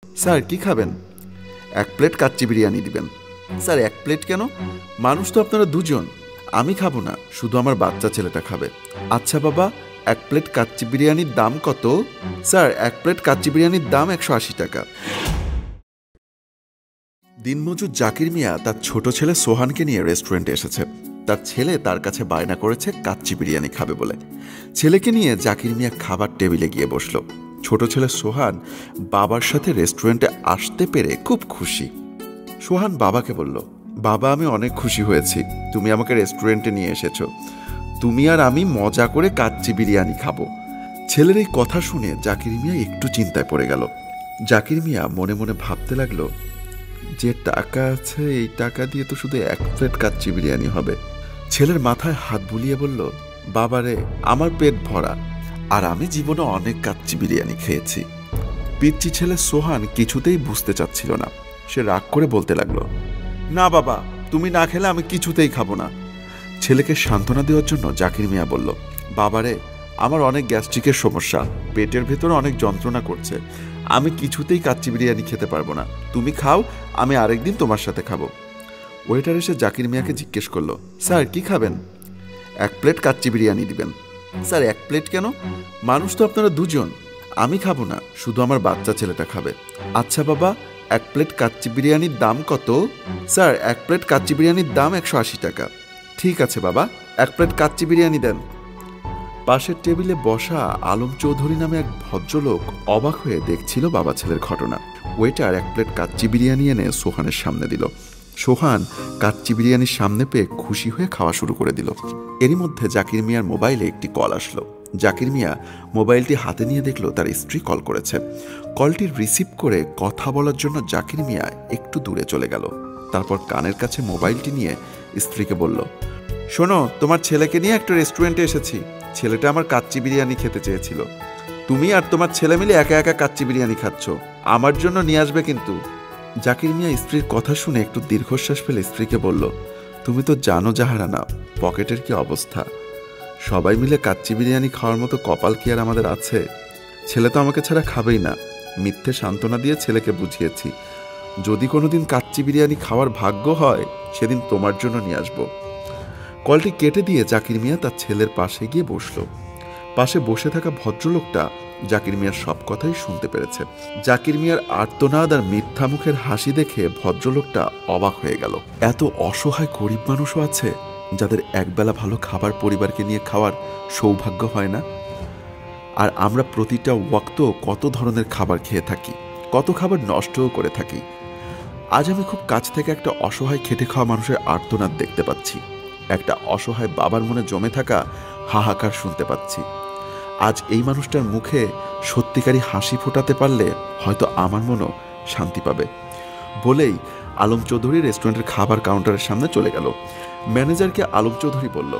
Sir কি খাবেন? এক প্লেট কাচ্চি বিরিয়ানি দিবেন। স্যার এক প্লেট কেন? মানুষ তো আপনারা দুজন। আমি খাবো না, শুধু আমার বাচ্চা ছেলেটা খাবে। আচ্ছা বাবা, এক প্লেট কাচ্চি বিরিয়ানির দাম কত? স্যার এক প্লেট কাচ্চি বিরিয়ানির দাম 180 টাকা। দিনমজুর জাকির মিয়া তার ছোট ছেলে সোহানকে নিয়ে রেস্টুরেন্টে এসেছে। তার ছেলে তার কাছে বায়না করেছে কাচ্চি বিরিয়ানি খাবে বলে। ছেলেকে নিয়ে জাকির মিয়া খাবার টেবিলে গিয়ে বসল। ছোট ছেলে সোহান বাবার সাথে রেস্টুরেন্টে আসতে পেরে খুব খুশি। সোহান বাবাকে বলল, বাবা আমি অনেক খুশি হয়েছি, তুমি আমাকে রেস্টুরেন্টে নিয়ে এসেছো। তুমি আর আমি মজা করে কাচ্চি বিরিয়ানি খাবো। ছেলের এই কথা শুনে জাকির মিয়া একটু চিন্তায় পড়ে গেল। জাকির মিয়া মনে মনে ভাবতে লাগলো, যে টাকা আছে এই টাকা দিয়ে তো শুধু এক প্লেট কাচ্চি বিরিয়ানি হবে। ছেলের মাথায় হাত বুলিয়ে বলল, বাবারে আমার পেট ভরা, আর আমি জীবনে অনেক কাচ্চি বিরিয়ানি খেয়েছি। পিচ্চি ছেলে সোহান কিছুতেই বুঝতে চাচ্ছিল না। সে রাগ করে বলতে লাগলো, না বাবা, তুমি না খেলে আমি কিছুতেই খাবো না। ছেলেকে সান্ত্বনা দেওয়ার জন্য জাকির মিয়া বলল, বাবারে আমার অনেক গ্যাস্ট্রিকের সমস্যা, পেটের ভেতরে অনেক যন্ত্রণা করছে, আমি কিছুতেই কাচ্চি বিরিয়ানি খেতে পারবো না। তুমি খাও, আমি আরেকদিন তোমার সাথে খাবো। ওয়েটার এসে জাকির মিয়াকে জিজ্ঞেস করলো, স্যার কি খাবেন? এক প্লেট কাচ্চি বিরিয়ানি দিবেন। স্যার এক প্লেট কেন? মানুষ তো আপনারা দুজন। আমি খাবো না, শুধু আমার বাচ্চা ছেলেটা খাবে। আচ্ছা বাবা, এক প্লেট কাচ্চি বিরিয়ানির দাম কত? স্যার এক প্লেট কাচ্চি বিরিয়ানির দাম 180 টাকা। ঠিক আছে বাবা, এক প্লেট কাচ্চি বিরিয়ানি দেন। পাশের টেবিলে বসা আলম চৌধুরী নামে এক ভদ্রলোক অবাক হয়ে দেখছিল বাবা ছেলের ঘটনা। ওয়েটার এক প্লেট কাচ্চি বিরিয়ানি এনে সোহানের সামনে দিল। সোহান কাচ্চি বিরিয়ানির সামনে পেয়ে খুশি হয়ে খাওয়া শুরু করে দিল। এরই মধ্যে জাকির মিয়ার মোবাইলে একটি কল আসলো। জাকির মিয়া মোবাইলটি হাতে নিয়ে দেখলো তার স্ত্রী কল করেছে। কলটি রিসিভ করে কথা বলার জন্য জাকির মিয়া একটু দূরে চলে গেল। তারপর কানের কাছে মোবাইলটি নিয়ে স্ত্রীকে বলল, শোনো, তোমার ছেলেকে নিয়ে একটা রেস্টুরেন্টে এসেছি। ছেলেটা আমার কাচ্চি বিরিয়ানি খেতে চেয়েছিল। তুমি আর তোমার ছেলে মিলে একা একা কাচ্চি বিরিয়ানি খাচ্ছ, আমার জন্য নিয়ে আসবে কিন্তু। জাকির মিয়া স্ত্রীর কথা শুনে একটু দীর্ঘশ্বাস ফেলে স্ত্রীকে বলল, তুমি তো জানো জাহারানা পকেটের কি অবস্থা। সবাই মিলে কাচ্চি বিরিয়ানি খাওয়ার মতো কপাল কি আর আমাদের আছে? ছেলে তো আমাকে ছাড়া খাবেই না। মিথ্যে সান্ত্বনা দিয়ে ছেলেকে বুঝিয়েছি, যদি কোনোদিন কাচ্চি বিরিয়ানি খাওয়ার ভাগ্য হয় সেদিন তোমার জন্য নিয়ে আসবো। কলটি কেটে দিয়ে জাকির মিয়া তার ছেলের পাশে গিয়ে বসল। পাশে বসে থাকা ভদ্রলোকটা জাকির মিয়ার সব কথাই শুনতে পেরেছে। জাকির মিয়ার আর্তনাদ আর মিথ্যা মুখের হাসি দেখে ভদ্রলোকটা অবাক হয়ে গেল। এত অসহায় গরিব মানুষও আছে যাদের একবেলা ভালো খাবার পরিবারকে নিয়ে খাওয়ার সৌভাগ্য হয় না। আর আমরা প্রতিটা ওয়াক্ত কত ধরনের খাবার খেয়ে থাকি, কত খাবার নষ্টও করে থাকি। আজ আমি খুব কাছ থেকে একটা অসহায় খেটে খাওয়া মানুষের আর্তনাদ দেখতে পাচ্ছি। একটা অসহায় বাবার মনে জমে থাকা হাহাকার শুনতে পাচ্ছি। আজ এই মানুষটার মুখে সত্যিকারী হাসি ফোটাতে পারলে হয়তো আমার মনও শান্তি পাবে। বলেই আলম চৌধুরী রেস্টুরেন্টের খাবার কাউন্টারের সামনে চলে গেল। ম্যানেজারকে আলম চৌধুরী বলল,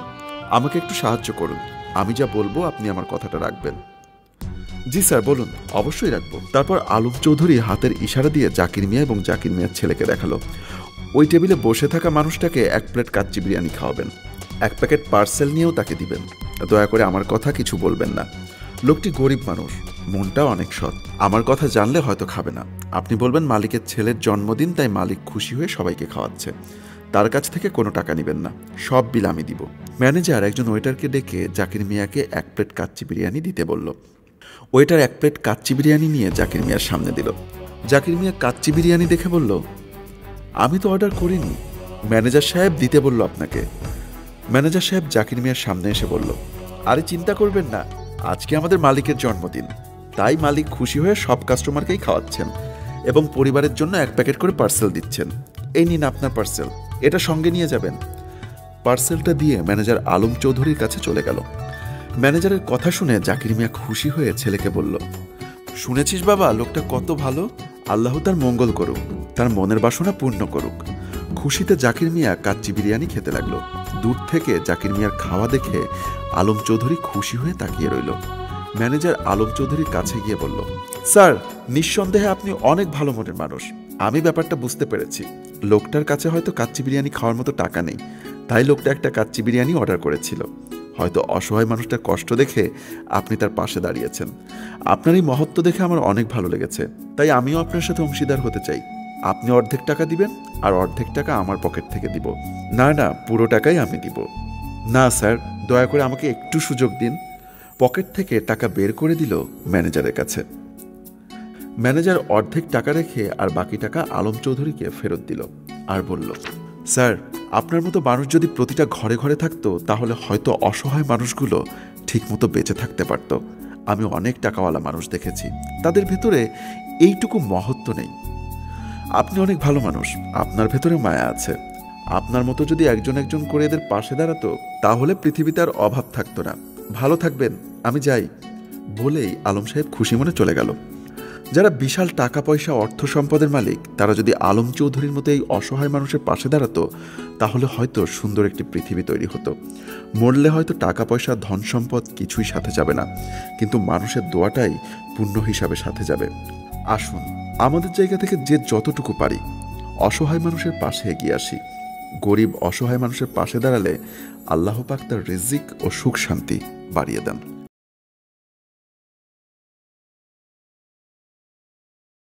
আমাকে একটু সাহায্য করুন, আমি যা বলবো আপনি আমার কথাটা রাখবেন। জি স্যার বলুন, অবশ্যই রাখবো। তারপর আলম চৌধুরী হাতের ইশারা দিয়ে জাকির মিয়া এবং জাকির মিয়ার ছেলেকে দেখালো। ওই টেবিলে বসে থাকা মানুষটাকে এক প্লেট কাচ্চি বিরিয়ানি খাওয়াবেন, এক প্যাকেট পার্সেল নিয়েও তাকে দিবেন। দয়া করে আমার কথা কিছু বলবেন না। লোকটি গরিব মানুষ, মনটা অনেক সৎ। আমার কথা জানলে হয়তো খাবে না। আপনি বলবেন মালিকের ছেলের জন্মদিন, তাই মালিক খুশি হয়ে সবাইকে খাওয়াচ্ছে। তার কাছ থেকে কোনো টাকা নেবেন না, সব বিল আমি দিব। ম্যানেজার একজন ওয়েটারকে ডেকে জাকির মিয়াকে এক প্লেট কাচ্চি বিরিয়ানি দিতে বলল। ওয়েটার এক প্লেট কাচ্চি বিরিয়ানি নিয়ে জাকির মিয়ার সামনে দিল। জাকির মিয়া কাচ্চি বিরিয়ানি দেখে বলল, আমি তো অর্ডার করিনি, ম্যানেজার সাহেব দিতে বলল আপনাকে। ম্যানেজার সাহেব জাকির মিয়ার সামনে এসে বলল, আরে চিন্তা করবেন না, আজকে আমাদের মালিকের জন্মদিন, তাই মালিক খুশি হয়ে সব কাস্টমারকেই খাওয়াচ্ছেন এবং পরিবারের জন্য এক প্যাকেট করে পার্সেল দিচ্ছেন। এই নিন আপনার পার্সেল, এটা সঙ্গে নিয়ে যাবেন। পার্সেলটা দিয়ে ম্যানেজার আলম চৌধুরীর কাছে চলে গেল। ম্যানেজারের কথা শুনে জাকির মিয়া খুশি হয়ে ছেলেকে বলল, শুনেছিস বাবা, লোকটা কত ভালো, আল্লাহ তার মঙ্গল করুক, তার মনের বাসনা পূর্ণ করুক। খুশিতে জাকির মিয়া কাচ্চি বিরিয়ানি খেতে লাগলো। দূর থেকে জাকির মিয়ার খাওয়া দেখে আলম চৌধুরী খুশি হয়ে তাকিয়ে রইল। ম্যানেজার আলম চৌধুরীর কাছে গিয়ে বলল, স্যার নিঃসন্দেহে আপনি অনেক ভালো মনের মানুষ। আমি ব্যাপারটা বুঝতে পেরেছি। লোকটার কাছে হয়তো কাচ্চি বিরিয়ানি খাওয়ার মতো টাকা নেই, তাই লোকটা একটা কাচ্চি বিরিয়ানি অর্ডার করেছিল। হয়তো অসহায় মানুষটার কষ্ট দেখে আপনি তার পাশে দাঁড়িয়েছেন। আপনার এই মহত্ব দেখে আমার অনেক ভালো লেগেছে, তাই আমিও আপনার সাথে অংশীদার হতে চাই। আপনি অর্ধেক টাকা দিবেন আর অর্ধেক টাকা আমার পকেট থেকে দিব। না না, পুরো টাকাই আমি দিব। না স্যার, দয়া করে আমাকে একটু সুযোগ দিন। পকেট থেকে টাকা বের করে দিল ম্যানেজারের কাছে। ম্যানেজার অর্ধেক টাকা রেখে আর বাকি টাকা আলম চৌধুরীকে ফেরত দিল আর বলল, স্যার, আপনার মতো মানুষ যদি প্রতিটা ঘরে ঘরে থাকতো তাহলে হয়তো অসহায় মানুষগুলো ঠিকমতো বেঁচে থাকতে পারত। আমি অনেক টাকাওয়ালা মানুষ দেখেছি, তাদের ভেতরে এইটুকু মহত্ব নেই। আপনি অনেক ভালো মানুষ, আপনার ভেতরে মায়া আছে। আপনার মতো যদি একজন একজন করে এদের পাশে দাঁড়াতো তাহলে পৃথিবীতে আর অভাব থাকতো না। ভালো থাকবেন, আমি যাই। বলেই আলম সাহেব খুশি মনে চলে গেল। যারা বিশাল টাকা পয়সা অর্থ সম্পদের মালিক, তারা যদি আলম চৌধুরীর মতো এই অসহায় মানুষের পাশে দাঁড়াতো তাহলে হয়তো সুন্দর একটি পৃথিবী তৈরি হতো। মরলে হয়তো টাকা পয়সা ধন সম্পদ কিছুই সাথে যাবে না, কিন্তু মানুষের দোয়াটাই পুণ্য হিসাবে সাথে যাবে। আসুন আমাদের জায়গা থেকে যে যতটুকু পারি অসহায় মানুষের পাশে এগিয়ে আসি। গরিব অসহায় মানুষের পাশে দাঁড়ালে আল্লাহ পাক তার রিজিক ও সুখ শান্তি বাড়িয়ে দেন।